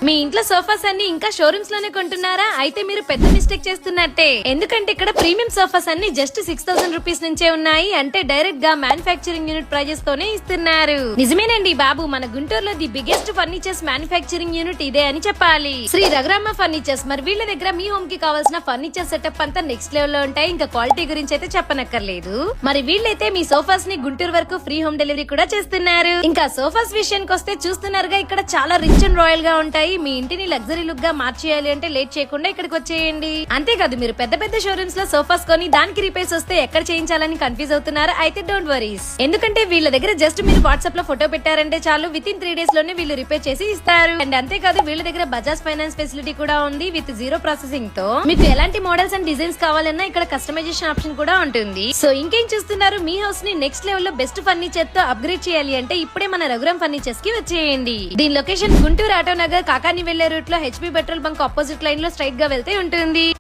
మీ ఇంట్లో సోఫాస్ అన్ని ఇంకా షోరూమ్స్ లోనే కొంటున్నారా? అయితే మీరు పెద్ద మిస్టేక్ చేస్తున్నట్టే. ఎందుకంటే ఇక్కడ ప్రీమియం సోఫాస్ అన్ని జస్ట్ 6000 రూపీస్ నుంచే ఉన్నాయి. అంటే డైరెక్ట్ గా మ్యానుఫ్యాక్చరింగ్ యూనిట్ ప్రైజెస్ తోనే ఇస్తున్నారు. నిజమేనండి బాబు, మన గుంటూరులో the biggest furnitures manufacturing unit ఇదే అని చెప్పాలి. శ్రీ రఘురామ ఫర్నిచర్స్. మరి వీళ్ళ దగ్గర మీ హోమ్ కి కావాల్సిన ఫర్నిచర్ సెటప్ అంతా నెక్స్ట్ లెవెల్ లో ఉంటాయి. ఇంకా క్వాలిటీ గురించి అయితే చెప్పనక్కర్లేదు. మరి వీళ్ళైతే మీ సోఫాస్ ని గుంటూరు వరకు ఫ్రీ హోమ్ డెలివరీ కూడా చేస్తున్నారు. ఇంకా సోఫాస్ విషయానికి వస్తే చూస్తున్నారుగా, ఇక్కడ చాలా రిచ్ అండ్ రాయల్ గా ఉంటాయి. మీ ఇంటిని లగ్జరీ లుక్ గా మార్చేయాలి అంటే లేట్ చేయకుండా ఇక్కడికి వచ్చేయండి. అంతేకాదు, మీరు పెద్ద పెద్ద షోరూమ్స్ లో సోఫాస్ కొని దానికి రిపేర్స్ వస్తే ఎక్కడ చేయించాలని కన్ఫ్యూజ్ అవుతున్నారు. అయితే డోంట్ వరీస్, ఎందుకంటే వీళ్ళ దగ్గర జస్ట్ మీరు వాట్సాప్ లో ఫోటో పెట్టారంటే చాలు, విత్ ఇన్ 3 days లోనే వీళ్ళు రిపేర్ చేసి ఇస్తారు. అండ్ అంతేకాదు, వీళ్ళ దగ్గర బజాజ్ ఫైనాన్స్ ఫెసిలిటీ కూడా ఉంది. విత్ 0 ప్రాసెసింగ్ తో మీకు ఎలాంటి మోడల్స్ అండ్ డిజైన్స్ కావాలన్నా ఇక్కడ కస్టమైజేషన్ ఆప్షన్ కూడా ఉంటుంది. సో ఇంకేం చూస్తున్నారు, మీ హౌస్ ని నెక్స్ట్ లెవెల్ లో బెస్ట్ ఫర్నిచర్ తో అప్గ్రేడ్ చేయాలి అంటే ఇప్పుడే మన రఘురామ్ ఫర్నిచర్స్ కి వచ్చేయండి. దీని లొకేషన్ గుంటూరు ఆటో నగర్ కాకాని వెళ్లే రూట్ లో HP petrol bunk opposite line లో స్ట్రైట్ గా వెళ్తే ఉంటుంది.